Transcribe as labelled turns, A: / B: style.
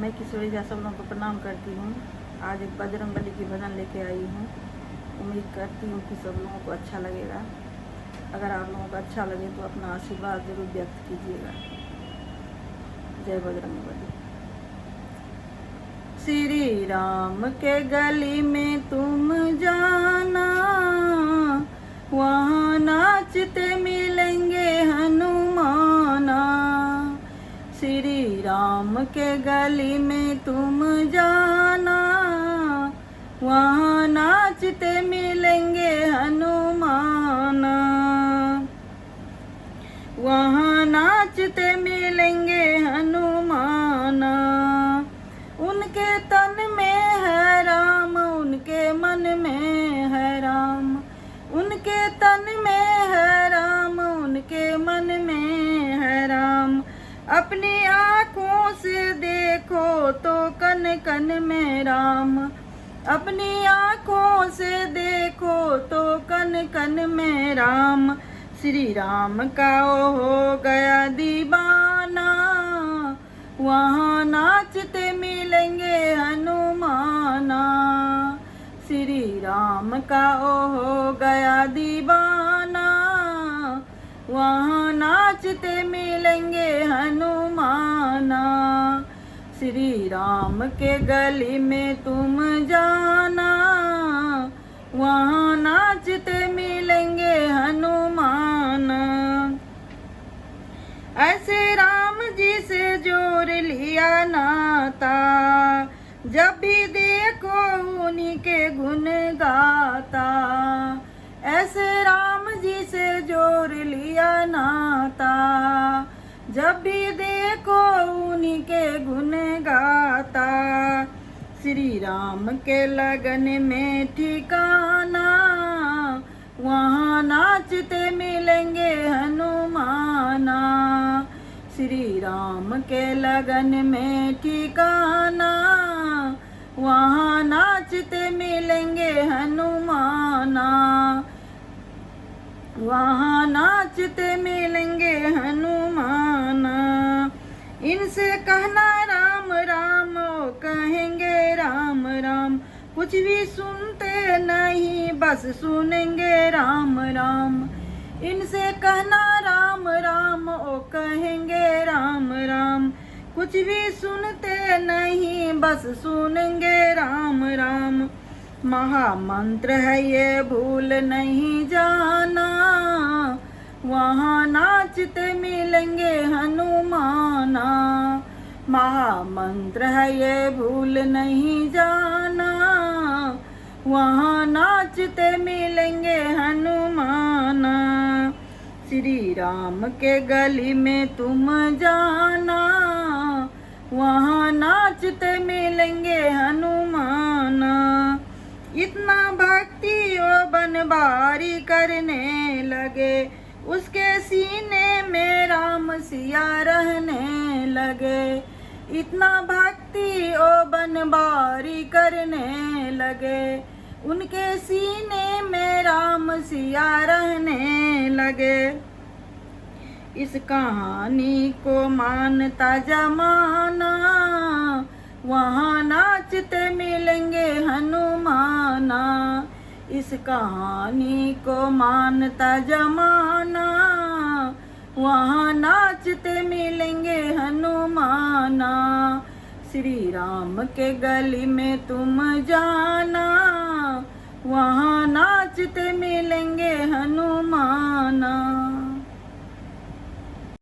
A: मैं किशोरी झा सब लोगों को प्रणाम करती हूँ। आज एक बजरंगबली की भजन लेके आई हूँ। उम्मीद करती हूँ कि सब लोगों को अच्छा लगेगा। अगर आप लोगों को अच्छा लगे तो अपना आशीर्वाद जरूर व्यक्त कीजिएगा। जय बजरंगबली। श्री राम के गली में तुम जाना, वहाँ नाचते मिलेंगे हनुमाना। श्री राम के गली में तुम जाना, वहाँ नाचते मिलेंगे हनुमाना। वहाँ नाचते मिलेंगे हनुमाना। उनके तन में है राम, उनके मन में है राम। उनके तन में है राम, उनके मन में है राम। अपनी आँखों से देखो तो कन कन में राम। अपनी आँखों से देखो तो कन कन में राम। श्री राम का हो गया दीवाना, वहाँ नाचते मिलेंगे हनुमाना। श्री राम का हो गया दीवाना, वहाँ नाचते मिलेंगे हनुमाना। श्री राम के गली में तुम जाना, वहाँ नाचते मिलेंगे हनुमाना। ऐसे राम जी से जोड़ लिया नाता, जब भी देखो उन्हीं के गुण गाता। ऐसे राम जी से जोड़ लिया नाता, जब भी देखो उन्हीं के गुण गाता। श्री राम के लगन में ठिकाना, वहाँ नाचते मिलेंगे हनुमाना। श्री राम के लगन में ठिकाना, वहाँ नाचते मिलेंगे हनुमाना। वहाँ नाचते मिलेंगे हनुमाना। इनसे कहना राम राम, ओ कहेंगे राम राम। कुछ भी सुनते नहीं, बस सुनेंगे राम राम। इनसे कहना राम राम, ओ कहेंगे राम राम। कुछ भी सुनते नहीं, बस सुनेंगे राम राम। महामंत्र है ये भूल नहीं जाना, वहाँ नाचते मिलेंगे हनुमाना। महामंत्र है ये भूल नहीं जाना, वहाँ नाचते मिलेंगे हनुमाना। श्री राम के गली में तुम जाना, वहाँ नाचते मिलेंगे हनुमाना। इतना भक्ति ओ बनवारी करने लगे, उसके सीने में राम सिया रहने लगे। इतना भक्ति ओ बनवारी करने लगे, उनके सीने में राम सिया रहने लगे। इस कहानी को मानता जमाना, वहाँ नाचते मिलेंगे हनुमाना। इस कहानी को मानता जमाना, वहाँ नाचते मिलेंगे हनुमाना। श्री राम के गली में तुम जाना, वहाँ नाचते मिलेंगे हनुमाना।